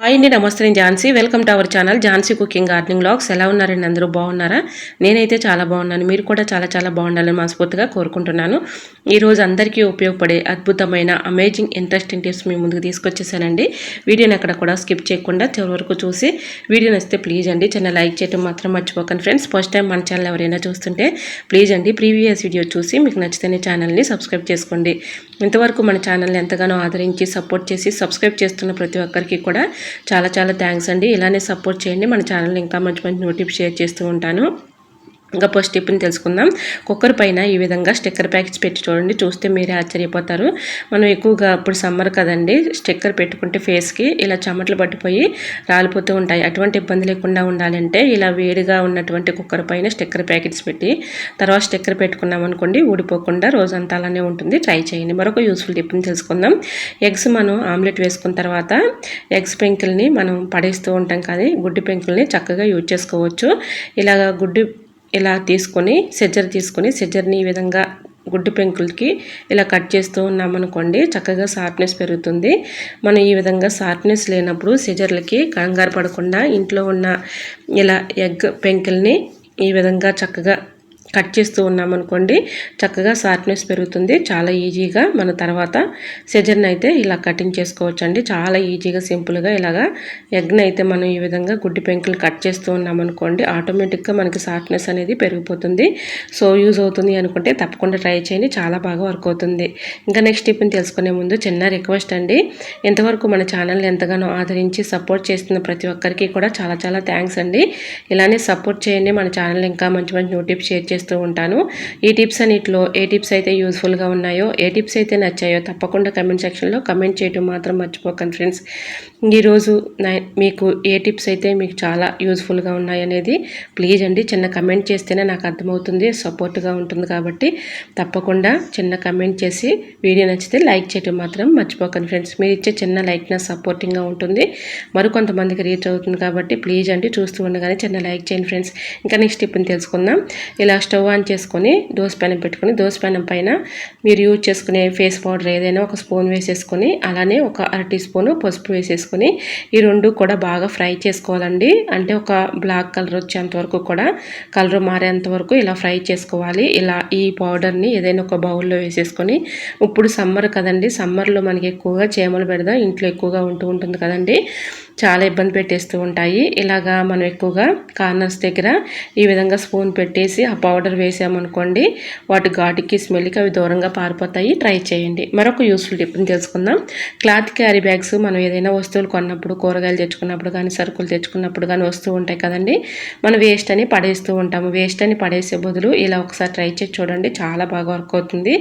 Hi అండి, నమస్తే. నేను Jhansi. Welcome to our channel Jhansi cooking gardening vlogs. ఎలా ఉన్నారండి? అందరూ బాగున్నారా? నేనైతే చాలా బాగున్నాను. మీరు కూడా చాలా చాలా బాగుండాలని మనస్ఫూర్తిగా కోరుకుంటున్నాను. ఈరోజు అందరికీ ఉపయోగపడే అద్భుతమైన అమేజింగ్ ఇంట్రెస్టింగ్ టిప్స్ మీ ముందుకు తీసుకొచ్చేసానండి. వీడియోని ఎక్కడ కూడా స్కిప్ చేయకుండా చివరి వరకు చూసి వీడియో నచ్చితే ప్లీజ్ అండి చిన్న లైక్ చేయడం మాత్రం మర్చిపోకండి ఫ్రెండ్స్. ఫస్ట్ టైం మన ఛానల్ ఎవరైనా చూస్తుంటే ప్లీజ్ అండి ప్రీవియస్ వీడియో చూసి మీకు నచ్చితేనే ఛానల్ని సబ్స్క్రైబ్ చేసుకోండి. ఇంతవరకు మన ఛానల్ని ఎంతగానో ఆదరించి సపోర్ట్ చేసి సబ్స్క్రైబ్ చేస్తున్న ప్రతి ఒక్కరికి కూడా చాలా చాలా థ్యాంక్స్ అండి. ఇలానే సపోర్ట్ చేయండి. మన ఛానల్ని ఇంకా మంచి మంచి నోటిఫికేషన్ షేర్ చేస్తూ ఉంటాను. ఇంకా ఫస్ట్ టిప్ని తెలుసుకుందాం. కుక్కర్ పైన ఈ విధంగా స్టిక్కర్ ప్యాకెట్స్ పెట్టి చూడండి. చూస్తే మీరే ఆశ్చర్యపోతారు. మనం ఎక్కువగా ఇప్పుడు సమ్మర్ కదండి, స్టిక్కర్ పెట్టుకుంటే ఫేస్కి ఇలా చెమటలు పట్టిపోయి రాలిపోతూ ఉంటాయి. అటువంటి ఇబ్బంది లేకుండా ఉండాలంటే ఇలా వేడిగా ఉన్నటువంటి కుక్కర్ పైన స్టిక్కర్ ప్యాకెట్స్ పెట్టి తర్వాత స్టిక్కర్ పెట్టుకున్నాం అనుకోండి, ఊడిపోకుండా రోజంతా అలానే ఉంటుంది. ట్రై చేయండి. మరొక యూస్ఫుల్ టిప్ని తెలుసుకుందాం. ఎగ్స్ మనం ఆమ్లెట్ వేసుకున్న తర్వాత ఎగ్స్ పెంకుల్ని మనం పడేస్తూ ఉంటాం కానీ గుడ్డి పెంకుల్ని చక్కగా యూజ్ చేసుకోవచ్చు. ఇలాగ ఇలా తీసుకొని సెజ్జర్ని ఈ విధంగా గుడ్డు పెంకులకి ఇలా కట్ చేస్తూ ఉన్నామనుకోండి, చక్కగా షార్ప్నెస్ పెరుగుతుంది. మనం ఈ విధంగా షార్ప్నెస్ లేనప్పుడు సెజర్లకి కంగారు పడకుండా ఇంట్లో ఉన్న ఇలా ఎగ్ పెంకుల్ని ఈ విధంగా చక్కగా కట్ చేస్తూ ఉన్నామనుకోండి, చక్కగా షార్ప్నెస్ పెరుగుతుంది. చాలా ఈజీగా మన తర్వాత సెజర్ని అయితే ఇలా కటింగ్ చేసుకోవచ్చు అండి. చాలా ఈజీగా సింపుల్గా ఇలాగా ఎగ్ని అయితే మనం ఈ విధంగా గుడ్డి పెంకులు కట్ చేస్తూ ఉన్నామనుకోండి, ఆటోమేటిక్గా మనకి షార్ప్నెస్ అనేది పెరిగిపోతుంది. సో యూజ్ అవుతుంది అనుకుంటే తప్పకుండా ట్రై చేయండి. చాలా బాగా వర్క్ అవుతుంది. ఇంకా నెక్స్ట్ టిప్ని తెలుసుకునే ముందు చిన్న రిక్వెస్ట్ అండి. ఇంతవరకు మన ఛానల్ని ఎంతగానో ఆదరించి సపోర్ట్ చేస్తున్న ప్రతి ఒక్కరికి కూడా చాలా చాలా థ్యాంక్స్ అండి. ఇలానే సపోర్ట్ చేయండి. మన ఛానల్ ఇంకా మంచి మంచి నోటిఫికేషన్ షేర్ చేస్తూ ఉంటాను. ఈ టిప్స్ అన్నిటిలో ఏ టిప్స్ అయితే యూస్ఫుల్గా ఉన్నాయో, ఏ టిప్స్ అయితే నచ్చాయో తప్పకుండా కమెంట్ సెక్షన్లో కమెంట్ చేయడం మాత్రం మర్చిపోకండి ఫ్రెండ్స్. ఈరోజు మీకు ఏ టిప్స్ అయితే మీకు చాలా యూస్ఫుల్గా ఉన్నాయనేది ప్లీజ్ అండి చిన్న కమెంట్ చేస్తేనే నాకు అర్థమవుతుంది, సపోర్ట్గా ఉంటుంది. కాబట్టి తప్పకుండా చిన్న కమెంట్ చేసి వీడియో నచ్చితే లైక్ చేయడం మాత్రం మర్చిపోకండి ఫ్రెండ్స్. మీరు ఇచ్చే చిన్న లైక్ నా సపోర్టింగ్గా ఉంటుంది, మరికొంతమందికి రీచ్ అవుతుంది. కాబట్టి ప్లీజ్ అండి చూస్తూ ఉండగానే చిన్న లైక్ చేయండి ఫ్రెండ్స్. ఇంకా నెక్స్ట్ టిప్ని తెలుసుకుందాం. ఇలా స్టవ్ ఆన్ చేసుకొని దోసపెనం పెట్టుకొని దోసపెనం పైన మీరు యూజ్ చేసుకునే ఫేస్ పౌడర్ ఏదైనా ఒక స్పూన్ వేసేసుకొని, అలానే ఒక 1/2 టీ స్పూను పసుపు వేసేసుకొని ఈ రెండు కూడా బాగా ఫ్రై చేసుకోవాలండి. అంటే ఒక బ్లాక్ కలర్ వచ్చేంత వరకు కూడా, కలర్ మారేంత వరకు ఇలా ఫ్రై చేసుకోవాలి. ఇలా ఈ పౌడర్ని ఏదైనా ఒక బౌల్లో వేసేసుకొని, ఇప్పుడు సమ్మర్ కదండి, సమ్మర్లో మనకి ఎక్కువగా చీమలు బెడద ఇంట్లో ఎక్కువగా ఉంటుంది కదండి, చాలా ఇబ్బంది పెట్టేస్తూ ఉంటాయి. ఇలాగా మనం ఎక్కువగా కార్నర్స్ దగ్గర ఈ విధంగా స్పూన్ పెట్టేసి ఆ పౌడర్ వేసామనుకోండి, వాటి ఘాటుకి స్మెల్కి అవి దూరంగా పారిపోతాయి. ట్రై చేయండి. మరొక యూస్ఫుల్ టిప్ని తెలుసుకుందాం. క్లాత్ క్యారీ బ్యాగ్స్ మనం ఏదైనా వస్తువులు కొన్నప్పుడు, కూరగాయలు తెచ్చుకున్నప్పుడు కానీ, సరుకులు తెచ్చుకున్నప్పుడు కానీ వస్తూ ఉంటాయి కదండి, మనం వేస్ట్ అని పడేస్తూ ఉంటాము. వేస్ట్ అని పడేసే బదులు ఇలా ఒకసారి ట్రై చేసి చూడండి, చాలా బాగా వర్క్ అవుతుంది.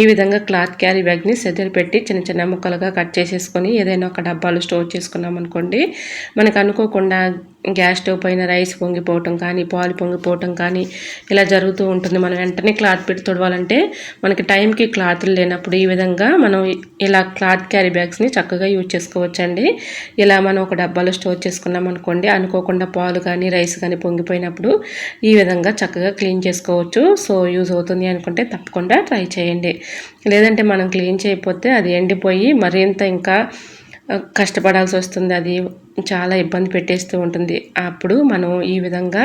ఈ విధంగా క్లాత్ క్యారీ బ్యాగ్ని సెదరు పెట్టి చిన్న చిన్న ముక్కలుగా కట్ చేసేసుకొని ఏదైనా ఒక డబ్బాలు స్టోర్ చేసుకున్నాం అనుకోండి, మనకు అనుకోకుండా గ్యాస్ స్టవ్ పైన రైస్ పొంగిపోవటం కానీ, పాలు పొంగిపోవటం కానీ ఇలా జరుగుతూ ఉంటుంది. మనం వెంటనే క్లాత్ పెట్టి తుడవాలంటే మనకి టైంకి క్లాత్లు లేనప్పుడు ఈ విధంగా మనం ఇలా క్లాత్ క్యారీ బ్యాగ్స్ని చక్కగా యూజ్ చేసుకోవచ్చండి. ఇలా మనం ఒక డబ్బాలో స్టోర్ చేసుకున్నాం అనుకోండి, అనుకోకుండా పాలు కానీ రైస్ కానీ పొంగిపోయినప్పుడు ఈ విధంగా చక్కగా క్లీన్ చేసుకోవచ్చు. సో యూజ్ అవుతుంది అనుకుంటే తప్పకుండా ట్రై చేయండి. లేదంటే మనం క్లీన్ చేయకపోతే అది ఎండిపోయి మరింత ఇంకా కష్టపడాల్సి వస్తుంది. అది చాలా ఇబ్బంది పెట్టేస్తూ ఉంటుంది. అప్పుడు మనం ఈ విధంగా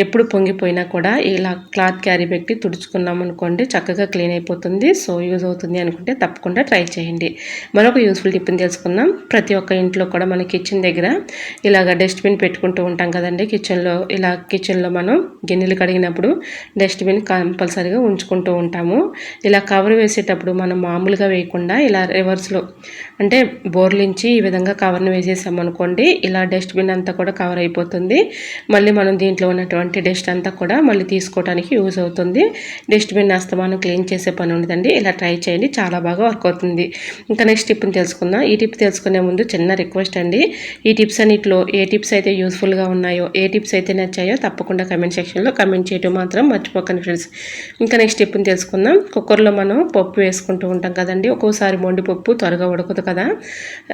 ఎప్పుడు పొంగిపోయినా కూడా ఇలా క్లాత్ క్యారీ పెట్టి తుడుచుకున్నాం అనుకోండి, చక్కగా క్లీన్ అయిపోతుంది. సో యూజ్ అవుతుంది అనుకుంటే తప్పకుండా ట్రై చేయండి. మరొక యూస్ఫుల్ టిప్ని తెలుసుకుందాం. ప్రతి ఒక్క ఇంట్లో కూడా మన కిచెన్ దగ్గర ఇలాగ డస్ట్బిన్ పెట్టుకుంటూ ఉంటాం కదండి. కిచెన్లో మనం గిన్నెలు కడిగినప్పుడు డస్ట్బిన్ కంపల్సరీగా ఉంచుకుంటూ ఉంటాము. ఇలా కవర్ వేసేటప్పుడు మనం మామూలుగా వేయకుండా ఇలా రివర్స్లో అంటే బోర్లించి ఈ విధంగా కవర్ని వేసేసామనుకోండి, ఇలా డస్ట్బిన్ అంతా కూడా కవర్ అయిపోతుంది. మళ్ళీ మనం దీంట్లో ఉన్నటువంటి డస్ట్ అంతా కూడా మళ్ళీ తీసుకోవడానికి యూజ్ అవుతుంది. డస్ట్బిన్ అస్తమానం క్లీన్ చేసే పని ఉండదండి. ఇలా ట్రై చేయండి, చాలా బాగా వర్క్ అవుతుంది. ఇంకా నెక్స్ట్ టిప్ని తెలుసుకుందాం. ఈ టిప్ తెలుసుకునే ముందు చిన్న రిక్వెస్ట్ అండి. ఈ టిప్స్ అన్నిటిలో ఏ టిప్స్ అయితే యూస్ఫుల్గా ఉన్నాయో, ఏ టిప్స్ అయితే నచ్చాయో తప్పకుండా కమెంట్ సెక్షన్లో కమెంట్ చేయడం మాత్రం మర్చిపోకండి ఫ్రెండ్స్. ఇంకా నెక్స్ట్ టిప్ని తెలుసుకుందాం. కుక్కర్లో మనం పప్పు వేసుకుంటూ ఉంటాం కదండి, ఒక్కోసారి మొండి పప్పు త్వరగా ఉడకదు కదా,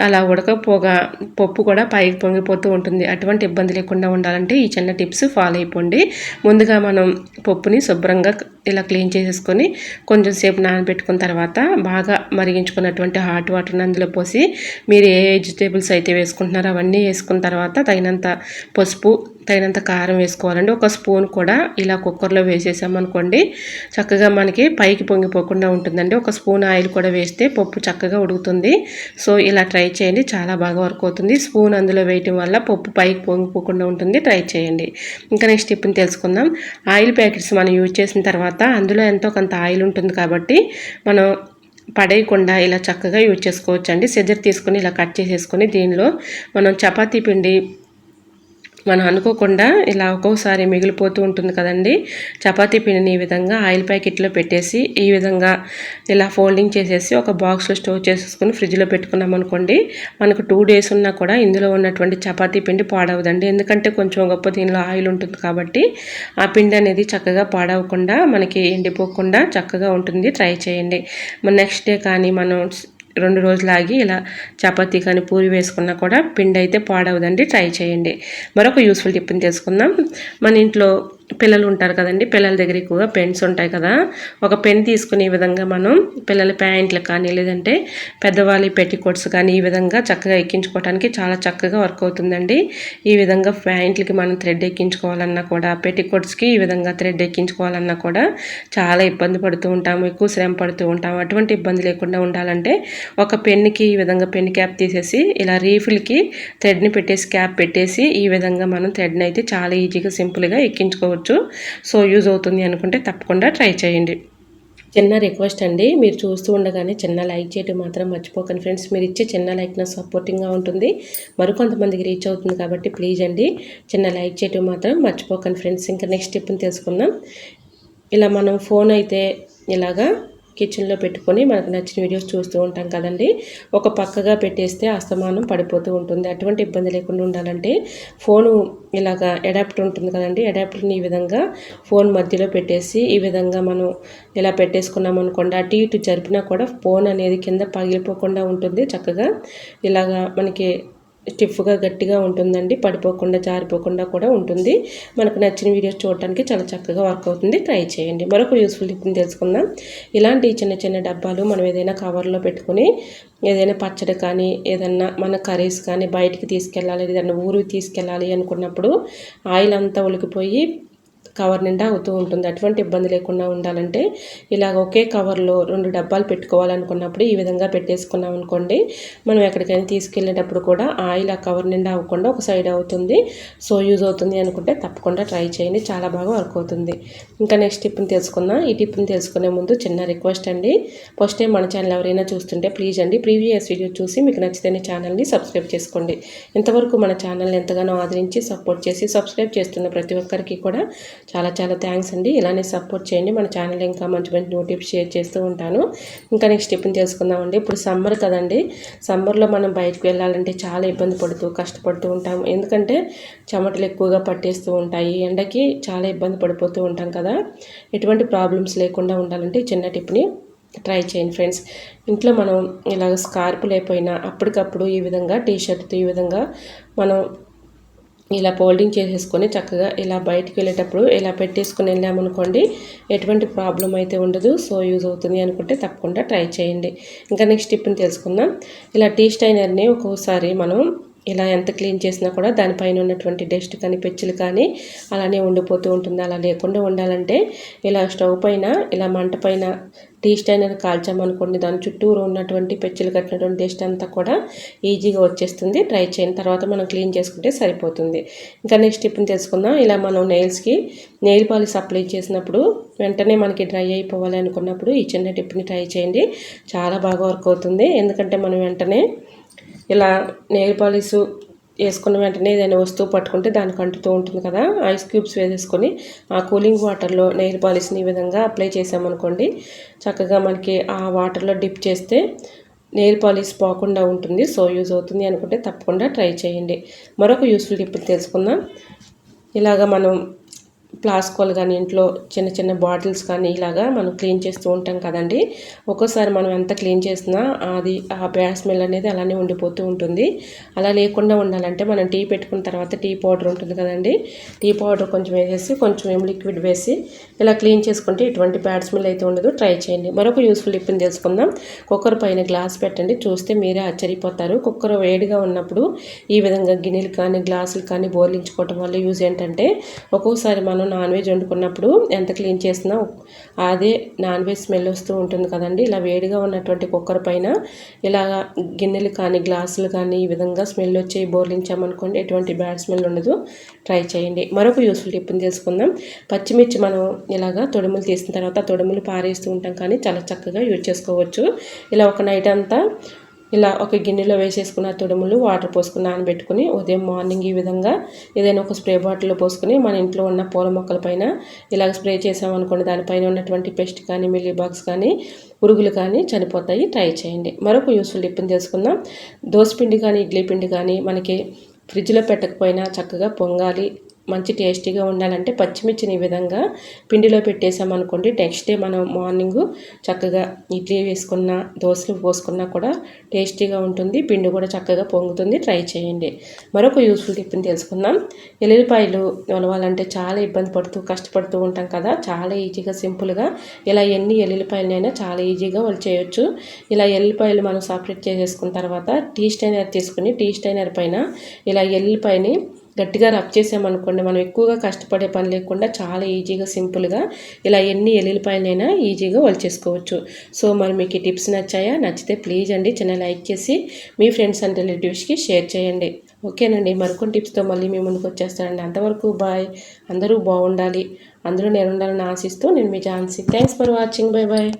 అలా ఉడకపోగా పప్పు కూడా పైకి పొంగిపోతూ ఉంటుంది. అటువంటి ఇబ్బంది లేకుండా ఉండాలంటే ఈ చిన్న టిప్స్ ఫాలో అయిపోండి. ముందుగా మనం పప్పుని శుభ్రంగా ఇలా క్లీన్ చేసేసుకొని కొంచెం సేపు నానబెట్టుకున్న తర్వాత బాగా మరిగించుకున్నటువంటి హాట్ వాటర్ని అందులో పోసి మీరు ఏ వెజిటేబుల్స్ అయితే వేసుకుంటున్నారో అవన్నీ వేసుకున్న తర్వాత తగినంత పసుపు, తగినంత కారం వేసుకోవాలండి. ఒక స్పూన్ కూడా ఇలా కుక్కర్లో వేసేసామనుకోండి చక్కగా మనకి పైకి పొంగిపోకుండా ఉంటుందండి. ఒక స్పూన్ ఆయిల్ కూడా వేస్తే పప్పు చక్కగా ఉడుకుతుంది. సో ఇలా ట్రై చేయండి, చాలా బాగా వర్క్ అవుతుంది. స్పూన్ అందులో వేయటం వల్ల పప్పు పైకి పొంగిపోకుండా ఉంటుంది. ట్రై చేయండి. ఇంకా నెక్స్ట్ టిప్ని తెలుసుకుందాం. ఆయిల్ ప్యాకెట్స్ మనం యూజ్ చేసిన తర్వాత అందులో ఎంతో కొంత ఆయిల్ ఉంటుంది కాబట్టి మనం పడేయకుండా ఇలా చక్కగా యూజ్ చేసుకోవచ్చు అండి. సిజర్ తీసుకొని ఇలా కట్ చేసేసుకొని దీనిలో మనం చపాతీ పిండి మనం అనుకోకుండా ఇలా ఒక్కోసారి మిగిలిపోతూ ఉంటుంది కదండి. చపాతీ పిండిని ఈ విధంగా ఆయిల్ ప్యాకెట్లో పెట్టేసి ఈ విధంగా ఇలా ఫోల్డింగ్ చేసేసి ఒక బాక్స్లో స్టోర్ చేసేసుకొని ఫ్రిడ్జ్లో పెట్టుకున్నాం అనుకోండి మనకు 2 days ఉన్నా కూడా ఇందులో ఉన్నటువంటి చపాతీ పిండి పాడవదండి. ఎందుకంటే కొంచెం గొప్ప దీనిలో ఆయిల్ ఉంటుంది కాబట్టి ఆ పిండి అనేది చక్కగా పాడవకుండా మనకి ఎండిపోకుండా చక్కగా ఉంటుంది. ట్రై చేయండి. నెక్స్ట్ డే కానీ మనం 2 రోజులు ఆగి ఇలా చపాతీ కానీ పూరి వేసుకున్నా కూడా పిండి అయితే పాడవదండి. ట్రై చేయండి. మరొక యూస్ఫుల్ టిప్ని తెలుసుకుందాం. మన ఇంట్లో పిల్లలు ఉంటారు కదండి, పిల్లల దగ్గర ఎక్కువగా పెన్స్ ఉంటాయి కదా. ఒక పెన్ తీసుకుని ఈ విధంగా మనం పిల్లల ప్యాంట్లు కానీ లేదంటే పెద్దవాళ్ళ పెట్టికోట్స్ కానీ ఈ విధంగా చక్కగా ఎక్కించుకోవడానికి చాలా చక్కగా వర్క్ అవుతుందండి. ఈ విధంగా ప్యాంట్లకి మనం థ్రెడ్ ఎక్కించుకోవాలన్నా కూడా, పెట్టికోట్స్కి ఈ విధంగా థ్రెడ్ ఎక్కించుకోవాలన్నా కూడా చాలా ఇబ్బంది పడుతూ ఉంటాము, ఎక్కువ శ్రమ పడుతూ ఉంటాము. అటువంటి ఇబ్బంది లేకుండా ఉండాలంటే ఒక పెన్కి ఈ విధంగా పెన్ క్యాప్ తీసేసి ఇలా రీఫిల్కి థ్రెడ్ని పెట్టేసి క్యాప్ పెట్టేసి ఈ విధంగా మనం థ్రెడ్ని అయితే చాలా ఈజీగా సింపుల్గా ఎక్కించుకోవచ్చు. సో యూజ్ అవుతుంది అనుకుంటే తప్పకుండా ట్రై చేయండి. చిన్న రిక్వెస్ట్ అండి, మీరు చూస్తూ ఉండగానే చిన్న లైక్ చేయడం మాత్రం మర్చిపోకండి ఫ్రెండ్స్. మీరు ఇచ్చే చిన్న లైక్ నా సపోర్టింగ్గా ఉంటుంది, మరికొంతమందికి రీచ్ అవుతుంది కాబట్టి ప్లీజ్ అండి చిన్న లైక్ చేయడం మాత్రం మర్చిపోకండి ఫ్రెండ్స్. ఇంకా నెక్స్ట్ టిప్ని తెలుసుకుందాం. ఇలా మనం ఫోన్ అయితే ఇలాగా కిచెన్లో పెట్టుకొని మనకు నచ్చిన వీడియోస్ చూస్తూ ఉంటాం కదండి. ఒక పక్కగా పెట్టేస్తే అస్తమానం పడిపోతూ ఉంటుంది. అటువంటి ఇబ్బంది లేకుండా ఉండాలంటే ఫోను ఇలాగా అడాప్టర్ ఉంటుంది కదండి, అడాప్టర్ని ఈ విధంగా ఫోన్ మధ్యలో పెట్టేసి ఈ విధంగా మనం ఇలా పెట్టేసుకున్నాం అనుకోండి అటు ఇటు జరిపినా కూడా ఫోన్ అనేది కింద పగిలిపోకుండా ఉంటుంది. చక్కగా ఇలాగా మనకి స్టిఫ్గా గట్టిగా ఉంటుందండి, పడిపోకుండా జారిపోకుండా కూడా ఉంటుంది. మనకు నచ్చిన వీడియోస్ చూడటానికి చాలా చక్కగా వర్క్ అవుతుంది. ట్రై చేయండి. మరొక యూస్ఫుల్ టిప్ని తెలుసుకుందాం. ఇలాంటి చిన్న చిన్న డబ్బాలు మనం ఏదైనా కవర్లో పెట్టుకొని ఏదైనా పచ్చడి కానీ ఏదన్నా మన కర్రీస్ కానీ బయటికి తీసుకెళ్ళాలి, ఏదైనా ఊరికి తీసుకెళ్ళాలి అనుకున్నప్పుడు ఆయిల్ అంతా ఉలికిపోయి కవర్ నిండా అవుతూ ఉంటుంది. అటువంటి ఇబ్బంది లేకుండా ఉండాలంటే ఇలాగ ఒకే కవర్లో 2 డబ్బాలు పెట్టుకోవాలనుకున్నప్పుడు ఈ విధంగా పెట్టేసుకున్నాం అనుకోండి మనం ఎక్కడికైనా తీసుకెళ్ళేటప్పుడు కూడా ఆయిల్ ఆ కవర్ నిండా అవ్వకుండా ఒక సైడ్ అవుతుంది. సో యూజ్ అవుతుంది అనుకుంటే తప్పకుండా ట్రై చేయండి, చాలా బాగా వర్క్ అవుతుంది. ఇంకా నెక్స్ట్ టిప్ని తెలుసుకుందాం. ఈ టిప్ని తెలుసుకునే ముందు చిన్న రిక్వెస్ట్ అండి, ఫస్ట్ టైం మన ఛానల్ ఎవరైనా చూస్తుంటే ప్లీజ్ అండి ప్రీవియస్ వీడియో చూసి మీకు నచ్చితేనే ఛానల్ని సబ్స్క్రైబ్ చేసుకోండి. ఇంతవరకు మన ఛానల్ని ఎంతగానో ఆదరించి సపోర్ట్ చేసి సబ్స్క్రైబ్ చేస్తున్న ప్రతి ఒక్కరికి కూడా చాలా చాలా థ్యాంక్స్ అండి. ఇలానే సపోర్ట్ చేయండి. మన ఛానల్ ఇంకా మంచి మంచి నోటిఫికేషన్ షేర్ చేస్తూ ఉంటాను. ఇంకా నెక్స్ట్ టిప్ని తెలుసుకుందామండి. ఇప్పుడు సమ్మర్ కదండి, సమ్మర్లో మనం బయటకు వెళ్ళాలంటే చాలా ఇబ్బంది పడుతూ కష్టపడుతూ ఉంటాం. ఎందుకంటే చెమటలు ఎక్కువగా పట్టేస్తూ ఉంటాయి, ఎండకి చాలా ఇబ్బంది పడిపోతూ ఉంటాం కదా. ఎటువంటి ప్రాబ్లమ్స్ లేకుండా ఉండాలంటే చిన్న టిప్ని ట్రై చేయండి ఫ్రెండ్స్. ఇంట్లో మనం ఇలాగ స్కార్ప్ లేకపోయినా అప్పటికప్పుడు ఈ విధంగా టీషర్ట్తో ఈ విధంగా మనం ఇలా ఫోల్డింగ్ చేసేసుకొని చక్కగా ఇలా బయటికి వెళ్ళేటప్పుడు ఇలా పెట్టేసుకొని వెళ్ళామనుకోండి ఎటువంటి ప్రాబ్లం అయితే ఉండదు. సో యూజ్ అవుతుంది అనుకుంటే తప్పకుండా ట్రై చేయండి. ఇంకా నెక్స్ట్ టిప్ని తెలుసుకుందాం. ఇలా టీ స్టైనర్ని ఒక్కోసారి మనం ఇలా ఎంత క్లీన్ చేసినా కూడా దానిపైన ఉన్నటువంటి డస్ట్ కానీ పెచ్చులు కానీ అలానే ఉండిపోతూ ఉంటుంది. అలా లేకుండా ఉండాలంటే ఇలా స్టవ్ పైన ఇలా మంట పైన టీ స్టైనర్ కాల్చామనుకోండి దాని చుట్టూరు ఉన్నటువంటి పెచ్చులు కట్టినటువంటి డస్ట్ అంతా కూడా ఈజీగా వచ్చేస్తుంది. ట్రై చేయండి, తర్వాత మనం క్లీన్ చేసుకుంటే సరిపోతుంది. ఇంకా నెక్స్ట్ టిప్ని తెలుసుకుందాం. ఇలా మనం నెయిల్స్కి నెయిల్ పాలిష్ అప్లై చేసినప్పుడు వెంటనే మనకి డ్రై అయిపోవాలి అనుకున్నప్పుడు ఈ చిన్న టిప్ని ట్రై చేయండి, చాలా బాగా వర్క్ అవుతుంది. ఎందుకంటే మనం వెంటనే ఇలా నెయిల్ పాలిష్ వేసుకున్న వెంటనే ఏదైనా వస్తువు పట్టుకుంటే దానికి అంటుతూ ఉంటుంది కదా. ఐస్ క్యూబ్స్ వేసేసుకొని ఆ కూలింగ్ వాటర్లో నెయిల్ పాలిష్ని ఈ విధంగా అప్లై చేసామనుకోండి చక్కగా మనకి ఆ వాటర్లో డిప్ చేస్తే నెయిల్ పాలిష్ పోకుండా ఉంటుంది. సో యూజ్ అవుతుంది అనుకుంటే తప్పకుండా ట్రై చేయండి. మరొక యూస్ఫుల్ టిప్ తెలుసుకుందాం. ఇలాగ మనం ప్లాస్కోలు కానీ ఇంట్లో చిన్న చిన్న బాటిల్స్ కానీ ఇలాగా మనం క్లీన్ చేస్తూ ఉంటాం కదండి. ఒక్కోసారి మనం ఎంత క్లీన్ చేసినా అది ఆ బ్యాడ్ స్మెల్ అనేది అలానే ఉండిపోతూ ఉంటుంది. అలా లేకుండా ఉండాలంటే మనం టీ పెట్టుకున్న తర్వాత టీ పౌడర్ ఉంటుంది కదండి, టీ పౌడర్ కొంచెం వేసేసి కొంచెం ఏం లిక్విడ్ వేసి ఇలా క్లీన్ చేసుకుంటే ఎటువంటి బ్యాడ్ స్మెల్ అయితే ఉండదు. ట్రై చేయండి. మరొక యూస్ఫుల్ టిప్ని తెలుసుకుందాం. కుక్కర్ పైన గ్లాస్ పెట్టండి, చూస్తే మీరే ఆశ్చర్యపోతారు. కుక్కర్ వేడిగా ఉన్నప్పుడు ఈ విధంగా గిన్నెలు కానీ గ్లాసులు కానీ బోర్లించుకోవటం వల్ల యూజ్ ఏంటంటే, ఒక్కోసారి మనం నాన్ వెజ్ వండుకున్నప్పుడు ఎంత క్లీన్ చేసినా అదే నాన్ వెజ్ స్మెల్ వస్తూ ఉంటుంది కదండి. ఇలా వేడిగా ఉన్నటువంటి కుక్కర్ పైన ఇలా గిన్నెలు కానీ గ్లాసులు కానీ ఈ విధంగా స్మెల్ వచ్చి బోర్లించామనుకోండి ఎటువంటి బ్యాడ్ స్మెల్ ఉండదు. ట్రై చేయండి. మరొక యూస్ఫుల్ టిప్ని తెలుసుకుందాం. పచ్చిమిర్చి మనం ఇలాగా తొడుములు తీసిన తర్వాత తొడుములు పారేస్తూ ఉంటాం, కానీ చాలా చక్కగా యూజ్ చేసుకోవచ్చు. ఇలా ఒక నైట్ అంతా ఇలా ఒక గిన్నెలో వేసేసుకున్న తొడుములు వాటర్ పోసుకుని నానబెట్టుకుని ఉదయం మార్నింగ్ ఈ విధంగా ఏదైనా ఒక స్ప్రే బాటిల్లో పోసుకుని మన ఇంట్లో ఉన్న పూల మొక్కల పైన ఇలాగ స్ప్రే చేసామనుకోండి, దానిపైన ఉన్నటువంటి పెస్ట్ కానీ మిల్లీ బాగ్స్ కానీ పురుగులు కానీ చనిపోతాయి. ట్రై చేయండి. మరొక యూస్ఫుల్ టిప్ని తెలుసుకుందాం. దోసపిండి కానీ ఇడ్లీ పిండి కానీ మనకి ఫ్రిడ్జ్లో పెట్టకపోయినా చక్కగా పొంగాలి, మంచి టేస్టీగా ఉండాలంటే పచ్చిమిర్చిని ఈ విధంగా పిండిలో పెట్టేసామనుకోండి, నెక్స్ట్ డే మనం మార్నింగ్ చక్కగా ఇడ్లీ వేసుకున్న దోశలు పోసుకున్నా కూడా టేస్టీగా ఉంటుంది. పిండి కూడా చక్కగా పొంగుతుంది. ట్రై చేయండి. మరొక యూస్ఫుల్ టిప్ని తెలుసుకుందాం. ఎల్లుల్లిపాయలు ఒలవాలంటే చాలా ఇబ్బంది పడుతూ కష్టపడుతూ ఉంటాం కదా. చాలా ఈజీగా సింపుల్గా ఇలా ఎన్ని ఎల్లుల్లిపాయలనైనా చాలా ఈజీగా చేయొచ్చు. ఇలా ఎల్లుల్లిపాయలు మనం సపరేట్ చేసేసుకున్న తర్వాత టీ స్టైనర్ తీసుకుని టీ స్టైనర్ పైన ఇలా ఎల్లుల్లిపాయని గట్టిగా రబ్ చేసామనుకోండి, మనం ఎక్కువగా కష్టపడే పని లేకుండా చాలా ఈజీగా సింపుల్గా ఇలా ఎన్ని ఎల్లుల్లిపాయలైనా ఈజీగా వలిచేసుకోవచ్చు. సో మరి మీకు ఈ టిప్స్ నచ్చాయా? నచ్చితే ప్లీజ్ అండి చిన్న లైక్ చేసి మీ ఫ్రెండ్స్ అండ్ రిలేటివ్స్కి షేర్ చేయండి. ఓకేనండి. మరికొన్ని టిప్స్తో మళ్ళీ మీ ముందుకు వచ్చేస్తానండి. అంతవరకు బాయ్. అందరూ బాగుండాలి, అందరూ నేను ఉండాలని ఆశిస్తూ నేను మీ Jhansi. Thanks for watching. Bye bye.